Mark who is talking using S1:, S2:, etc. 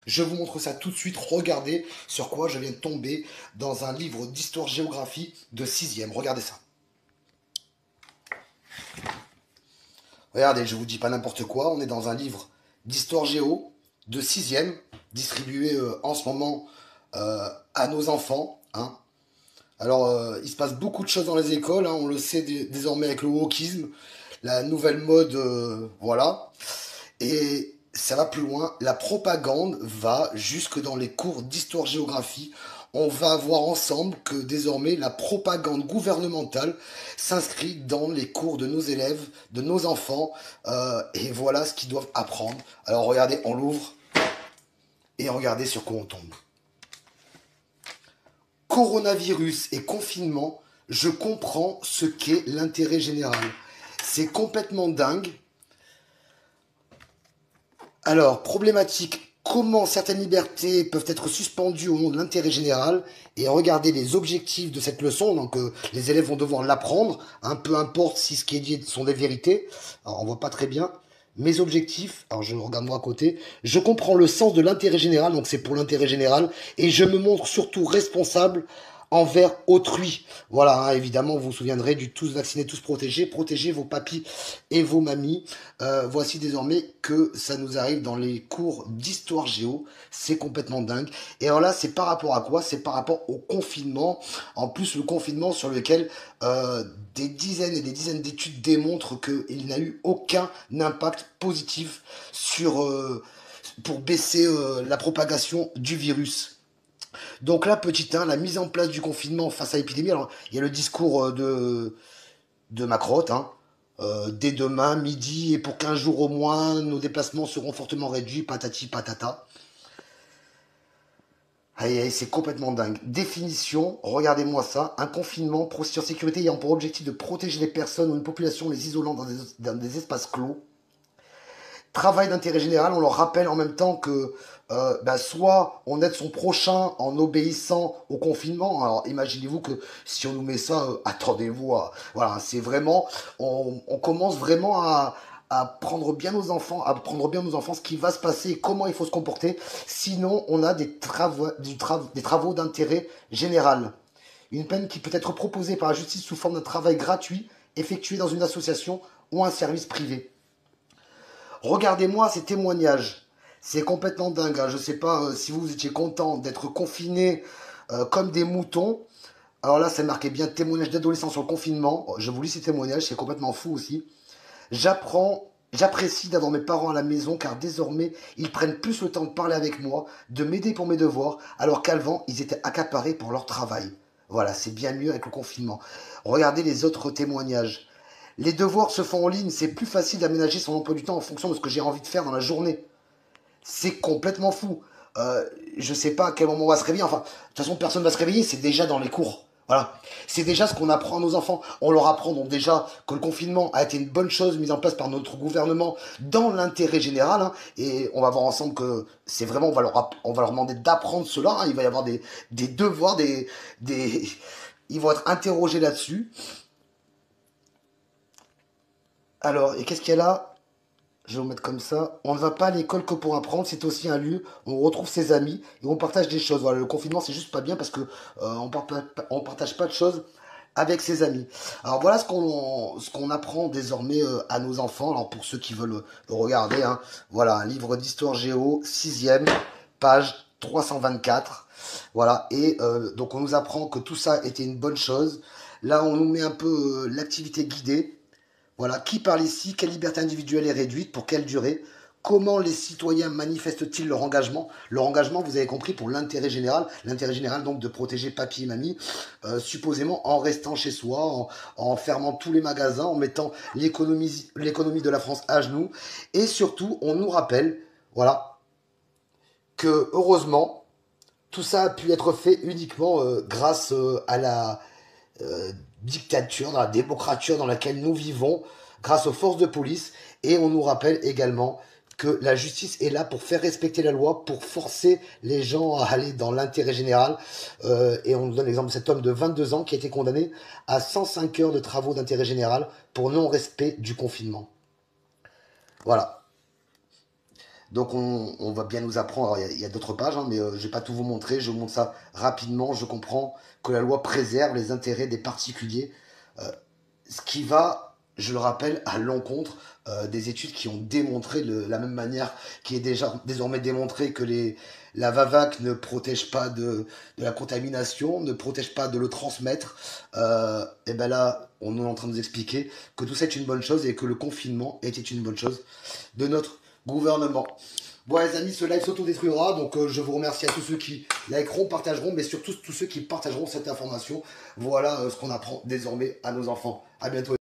S1: Je vous montre ça tout de suite. Regardez sur quoi je viens de tomber dans un livre d'histoire-géographie de 6e. Regardez ça. Regardez, je vous dis pas n'importe quoi. On est dans un livre d'histoire-géo de 6e, distribué en ce moment à nos enfants. Hein. Alors, il se passe beaucoup de choses dans les écoles. Hein. On le sait désormais avec le wokisme, la nouvelle mode, voilà. Et ça va plus loin. La propagande va jusque dans les cours d'histoire-géographie. On va voir ensemble que désormais la propagande gouvernementale s'inscrit dans les cours de nos élèves, de nos enfants, et voilà ce qu'ils doivent apprendre. Alors regardez, on l'ouvre et regardez sur quoi on tombe. Coronavirus et confinement, je comprends ce qu'est l'intérêt général. C'est complètement dingue. Alors, problématique, comment certaines libertés peuvent être suspendues au nom de l'intérêt général, et regardez les objectifs de cette leçon, donc les élèves vont devoir l'apprendre, hein, peu importe si ce qui est dit sont des vérités. Alors, on voit pas très bien. Mes objectifs, alors je regarde moi à côté, je comprends le sens de l'intérêt général, donc c'est pour l'intérêt général, et je me montre surtout responsable envers autrui. Voilà, hein, évidemment, vous vous souviendrez du tous vaccinés, tous protégés. Protégez vos papis et vos mamies. Voici désormais que ça nous arrive dans les cours d'histoire géo. C'est complètement dingue. Et alors là, c'est par rapport à quoi? C'est par rapport au confinement. En plus, le confinement sur lequel des dizaines et des dizaines d'études démontrent qu'il n'a eu aucun impact positif sur pour baisser la propagation du virus. Donc là, petit 1, la mise en place du confinement face à l'épidémie. Alors, il y a le discours de Macron, hein. Dès demain, midi, et pour 15 jours au moins, nos déplacements seront fortement réduits, patati patata. Aïe, aïe, c'est complètement dingue. Définition, regardez-moi ça. Un confinement, procédure sécurité ayant pour objectif de protéger les personnes ou une population les isolant dans des espaces clos. Travail d'intérêt général, on leur rappelle en même temps que soit on aide son prochain en obéissant au confinement. Alors imaginez-vous que si on nous met ça, attendez-vous à... Voilà, c'est vraiment... On commence vraiment à prendre bien nos enfants, ce qui va se passer, comment il faut se comporter. Sinon, on a des travaux d'intérêt général. Une peine qui peut être proposée par la justice sous forme d'un travail gratuit effectué dans une association ou un service privé. Regardez-moi ces témoignages. C'est complètement dingue. Hein. Je ne sais pas si vous étiez content d'être confinés comme des moutons. Alors là, c'est marqué bien témoignage d'adolescents sur le confinement. Je vous lis ces témoignages, c'est complètement fou aussi. J'apprécie d'avoir mes parents à la maison car désormais, ils prennent plus le temps de parler avec moi, de m'aider pour mes devoirs, alors qu'avant, ils étaient accaparés pour leur travail. Voilà, c'est bien mieux avec le confinement. Regardez les autres témoignages. Les devoirs se font en ligne, c'est plus facile d'aménager son emploi du temps en fonction de ce que j'ai envie de faire dans la journée. C'est complètement fou. Je sais pas à quel moment on va se réveiller. Enfin, de toute façon, personne va se réveiller, c'est déjà dans les cours. Voilà. C'est déjà ce qu'on apprend à nos enfants. On leur apprend donc déjà que le confinement a été une bonne chose mise en place par notre gouvernement dans l'intérêt général. Hein, et on va voir ensemble que c'est vraiment, on va leur demander d'apprendre cela. Hein, il va y avoir des devoirs, ils vont être interrogés là-dessus. Alors, et qu'est-ce qu'il y a là? Je vais vous mettre comme ça. On ne va pas à l'école que pour apprendre, c'est aussi un lieu où on retrouve ses amis et on partage des choses. Voilà, le confinement, c'est juste pas bien parce que on partage pas de choses avec ses amis. Alors voilà ce qu'on apprend désormais à nos enfants. Alors pour ceux qui veulent regarder, hein, voilà, un livre d'histoire géo, 6e, page 324. Voilà, et donc on nous apprend que tout ça était une bonne chose. Là, on nous met un peu l'activité guidée. Voilà, qui parle ici? Quelle liberté individuelle est réduite? Pour quelle durée? Comment les citoyens manifestent-ils leur engagement? Leur engagement, vous avez compris, pour l'intérêt général. L'intérêt général, donc, de protéger papy et mamie, supposément en restant chez soi, en fermant tous les magasins, en mettant l'économie de la France à genoux. Et surtout, on nous rappelle, voilà, que heureusement, tout ça a pu être fait uniquement grâce à la dictature, dans la démocrature dans laquelle nous vivons, grâce aux forces de police. Et on nous rappelle également que la justice est là pour faire respecter la loi, pour forcer les gens à aller dans l'intérêt général. Et on nous donne l'exemple de cet homme de 22 ans qui a été condamné à 105 heures de travaux d'intérêt général pour non-respect du confinement. Voilà. Donc on va bien nous apprendre. Alors, il y a d'autres pages, hein, mais je vais pas tout vous montrer. Je vous montre ça rapidement. Je comprends que la loi préserve les intérêts des particuliers, euh, ce qui va, je le rappelle, à l'encontre des études qui ont démontré de la même manière, qui est déjà désormais démontré que la VAVAC ne protège pas de la contamination, ne protège pas de le transmettre. Et ben là, on est en train de nous expliquer que tout ça est une bonne chose et que le confinement était une bonne chose de notre gouvernement. Bon les amis, ce live s'autodétruira, donc je vous remercie à tous ceux qui likeront, partageront, mais surtout tous ceux qui partageront cette information. Voilà ce qu'on apprend désormais à nos enfants. À bientôt.